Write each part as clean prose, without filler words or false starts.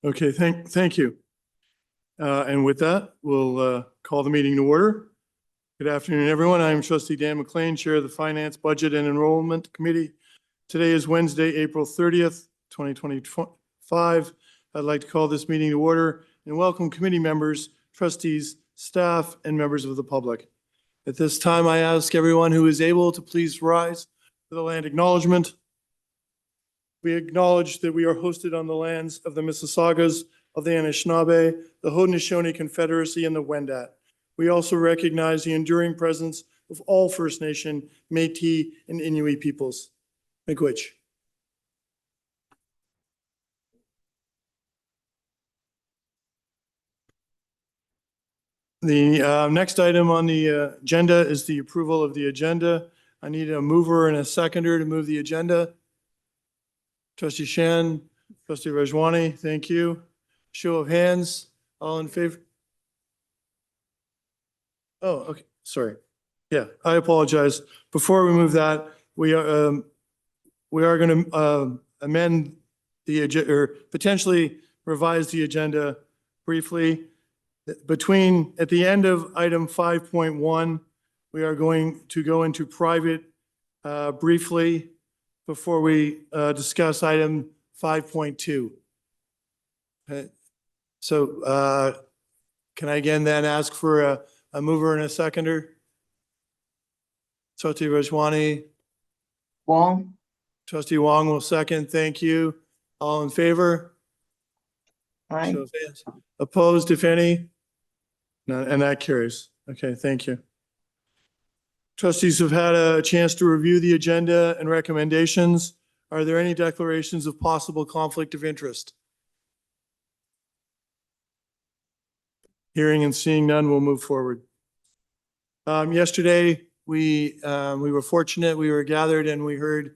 Okay, thank you. And with that, we'll call the meeting to order. Good afternoon, everyone. I'm Trustee Dan McLean, Chair of the Finance, Budget, and Enrollment Committee. Today is Wednesday, April 30th, 2025. I'd like to call this meeting to order and welcome committee members, trustees, staff, and members of the public. At this time, I ask everyone who is able to please rise for the land acknowledgement. We acknowledge that we are hosted on the lands of the Mississaugas of the Anishinaabe, the Haudenosaunee Confederacy, and the Wendat. We also recognize the enduring presence of all First Nation, Métis, and Inuit peoples. Miigwech. The next item on the agenda is the approval of the agenda. I need a mover and a seconder to move the agenda. Trustee Shan, Trustee Rajwani, thank you. Show of hands, all in favor? Oh, okay, sorry. Yeah, I apologize. Before we move that, we are going to amend the agenda, or potentially revise the agenda briefly. At the end of item 5.1, we are going to go into private briefly before we discuss item 5.2. Okay. So can I again then ask for a mover and a seconder? Trustee Rajwani. Wong. Trustee Wong will second. Thank you. All in favor? Aye. Show of hands. Opposed, if any? None, and that carries. Okay, thank you. Trustees have had a chance to review the agenda and recommendations. Are there any declarations of possible conflict of interest? Hearing and seeing none, we'll move forward. Yesterday, we were fortunate. We were gathered and we heard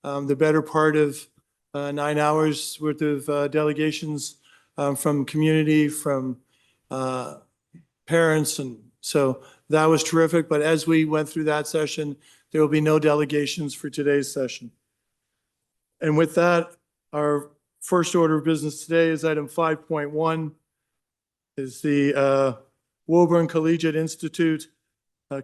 the better part of 9 hours worth of delegations from community, from parents, and so that was terrific. But as we went through that session, there will be no delegations for today's session. And with that, our first order of business today is item 5.1, is the Woburn Collegiate Institute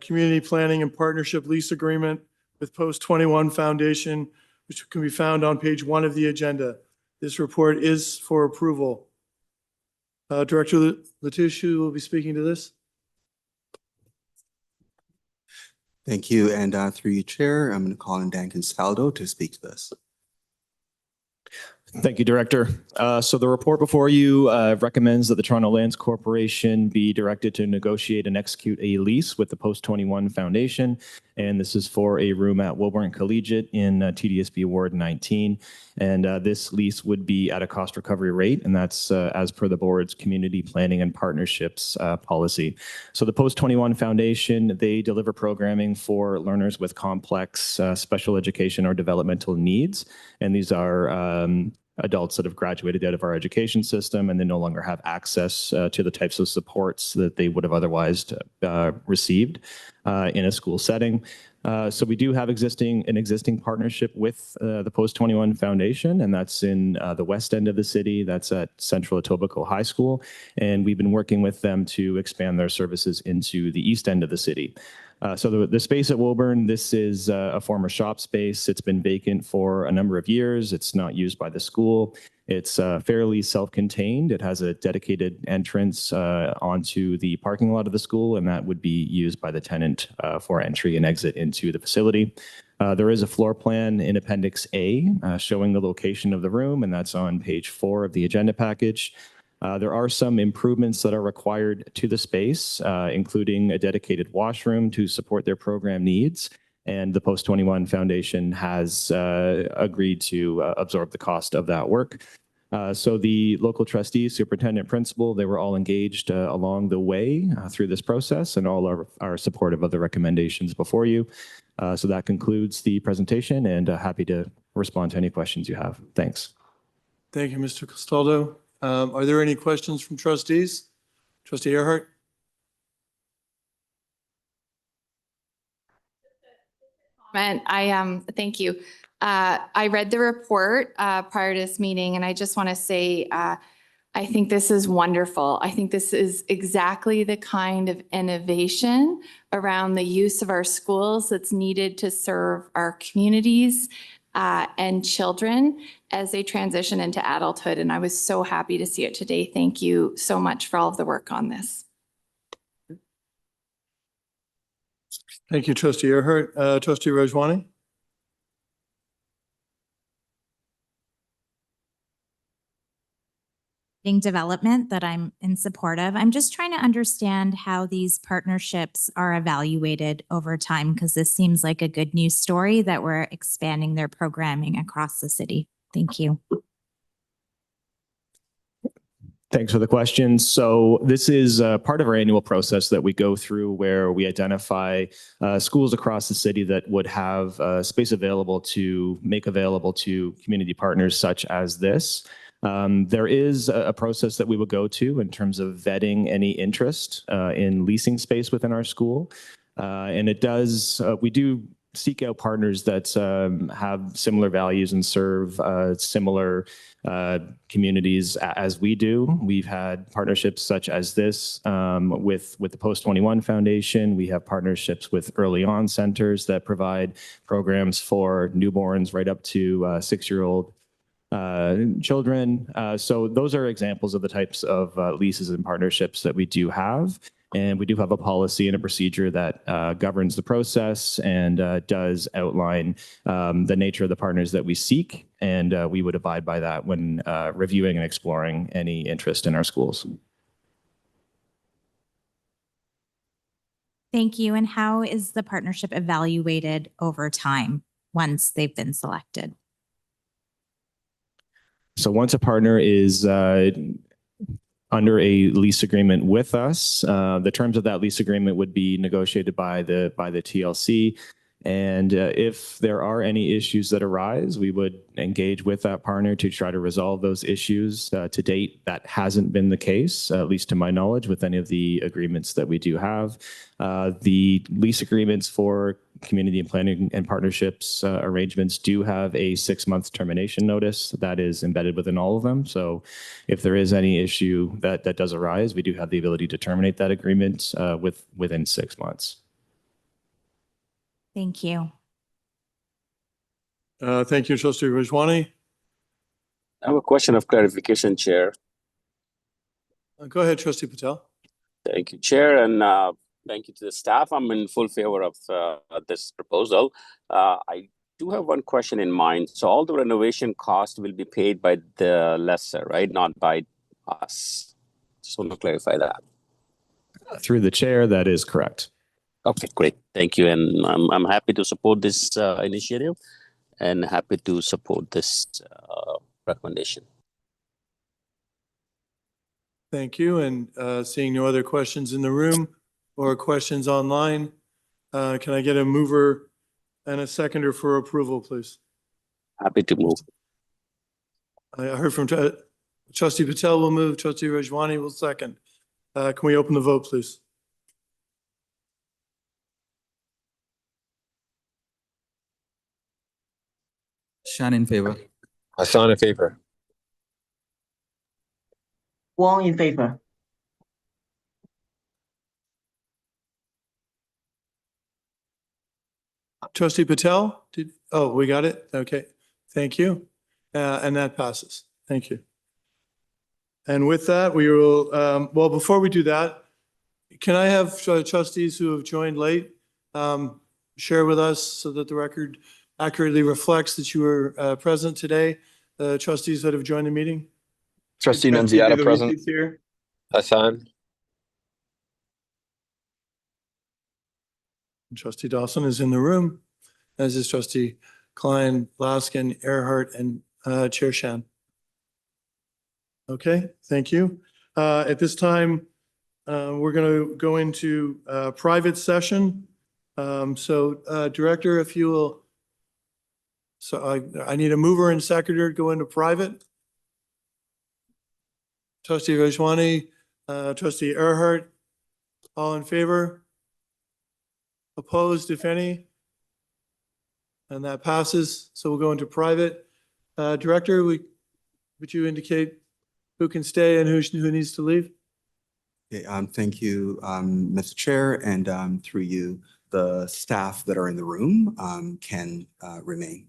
Community Planning and Partnership Lease Agreement with Post 21 Foundation, which can be found on page 1 of the agenda. This report is for approval. Director Latouche will be speaking to this. Thank you. And through you, Chair, I'm going to call in Dan Consaldo to speak to this. Thank you, Director. So the report before you recommends that the Toronto Lands Corporation be directed to negotiate and execute a lease with the Post 21 Foundation. And this is for a room at Woburn Collegiate in TDSB Ward 19. And this lease would be at a cost recovery rate, and that's as per the board's community planning and partnerships policy. So the Post 21 Foundation, they deliver programming for learners with complex special education or developmental needs. And these are adults that have graduated out of our education system and they no longer have access to the types of supports that they would have otherwise received in a school setting. So we do have an existing partnership with the Post 21 Foundation, and that's in the west end of the city. That's at Central Etobicoke High School. And we've been working with them to expand their services into the east end of the city. So the space at Woburn, this is a former shop space. It's been vacant for a number of years. It's not used by the school. It's fairly self-contained. It has a dedicated entrance onto the parking lot of the school, and that would be used by the tenant for entry and exit into the facility. There is a floor plan in Appendix A showing the location of the room, and that's on page 4 of the agenda package. There are some improvements that are required to the space, including a dedicated washroom to support their program needs. And the Post 21 Foundation has agreed to absorb the cost of that work. So the local trustees, superintendent, principal, they were all engaged along the way through this process, and all are supportive of the recommendations before you. So that concludes the presentation, and happy to respond to any questions you have. Thanks. Thank you, Mr. Castaldo. Are there any questions from trustees? Trustee Earhart? Thank you. I read the report prior to this meeting, and I just want to say I think this is wonderful. I think this is exactly the kind of innovation around the use of our schools that's needed to serve our communities and children as they transition into adulthood. And I was so happy to see it today. Thank you so much for all of the work on this. Thank you, Trustee Earhart. Trustee Rajwani? Development that I'm in support of. I'm just trying to understand how these partnerships are evaluated over time, because this seems like a good news story that we're expanding their programming across the city. Thank you. Thanks for the question. So this is part of our annual process that we go through where we identify schools across the city that would have space available to make available to community partners such as this. There is a process that we would go to in terms of vetting any interest in leasing space within our school. And it does, we do seek out partners that have similar values and serve similar communities as we do. We've had partnerships such as this with the Post 21 Foundation. We have partnerships with early on centers that provide programs for newborns right up to 6-year-old children. So those are examples of the types of leases and partnerships that we do have. And we do have a policy and a procedure that governs the process and does outline the nature of the partners that we seek. And we would abide by that when reviewing and exploring any interest in our schools. Thank you. And how is the partnership evaluated over time once they've been selected? So once a partner is under a lease agreement with us, the terms of that lease agreement would be negotiated by the TLC. And if there are any issues that arise, we would engage with that partner to try to resolve those issues. To date, that hasn't been the case, at least to my knowledge, with any of the agreements that we do have. The lease agreements for community and planning and partnerships arrangements do have a 6-month termination notice that is embedded within all of them. So if there is any issue that does arise, we do have the ability to terminate that agreement within 6 months. Thank you. Thank you, Trustee Rajwani. I have a question of clarification, Chair. Go ahead, Trustee Patel. Thank you, Chair, and thank you to the staff. I'm in full favor of this proposal. I do have one question in mind. So all the renovation cost will be paid by the lessor, right? Not by us. Just want to clarify that. Through the chair, that is correct. Okay, great. Thank you. And I'm happy to support this initiative and happy to support this recommendation. Thank you. And seeing no other questions in the room or questions online, can I get a mover and a seconder for approval, please? Happy to move. I heard from Trustee Patel will move, Trustee Rajwani will second. Can we open the vote, please? Shan in favor. Hassan in favor. Wong in favor. Trustee Patel, we got it? Okay, thank you. And that passes. Thank you. And with that, we will, well, before we do that, can I have trustees who have joined late share with us so that the record accurately reflects that you were present today? Trustees that have joined the meeting? Trustee Trustee Nunziata Luis present. is here. Hassan. Trustee Dawson is in the room, as is Trustee Klein, Laskin, Earhart, and Chair Shan. Okay, thank you. At this time, we're going to go into private session. So Director, if you will, so I need a mover and seconder to go into private. Trustee Rajwani, Trustee Earhart, all in favor? Opposed, if any? And that passes. So we'll go into private. Director, would you indicate who can stay and who needs to leave? Okay, thank you, Mr. Chair, and through you, the staff that are in the room can remain.